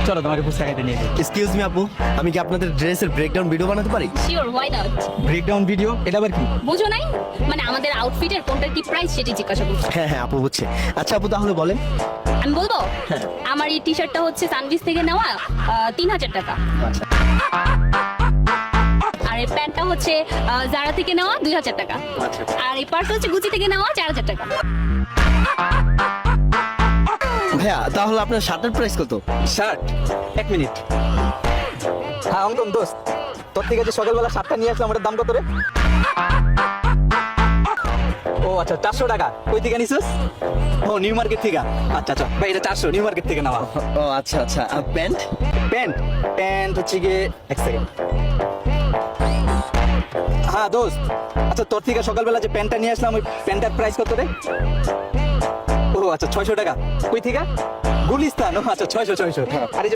চলো তোমাকে ফুচকা খাইতে নিয়ে যাই। এক্সকিউজ মি আপু, আমি কি আপনাদের ড্রেসের ব্রেকডাউন ভিডিও বানাতে পারি? Sure, why not? Breakdown video এটা আবার কি? বুঝো নাই? মানে আমাদের আউটফিটের কোনটার কি প্রাইস সেটি জিজ্ঞাসা করছি। হ্যাঁ হ্যাঁ আপু বুঝছে। আচ্ছা আপু তাহলে বলেন। আমি বলবো আমার এই টি শার্টটা হচ্ছে সানভিস থেকে নেওয়া 3000 টাকা। আচ্ছা আর এই প্যান্টটা হচ্ছে জারা থেকে নেওয়া 2000 টাকা। আচ্ছা আর এই পার্স হচ্ছে গুচি থেকে নেওয়া 4000 টাকা। ভাইয়া তাহলে আপনার শার্টের প্রাইস কত? শার্ট, এক মিনিট। হ্যাঁ অঙ্কন দোস্ত, তোর থেকে যে সকালবেলা শার্টটা নিয়ে আসলাম ওটার দাম কত রে? ও আচ্ছা 400 টাকা। কই থেকে নিছিস? ও নিউ মার্কেট থেকে। আচ্ছা আচ্ছা ভাই, এটা 400 নিউ মার্কেট থেকে নেওয়া। ও আচ্ছা আচ্ছা। আর প্যান্ট? প্যান্ট, প্যান্ট হচ্ছে গিয়ে এক সেকেন্ড। হ্যাঁ দোস্ত, আচ্ছা তোর থেকে সকালবেলা যে প্যান্টটা নিয়ে আসলাম ওই প্যান্টটার প্রাইস কত রে? ও আচ্ছা 600 টাকা। কই থেকে? গুলিস্তান। ও আচ্ছা 600। আর এই যে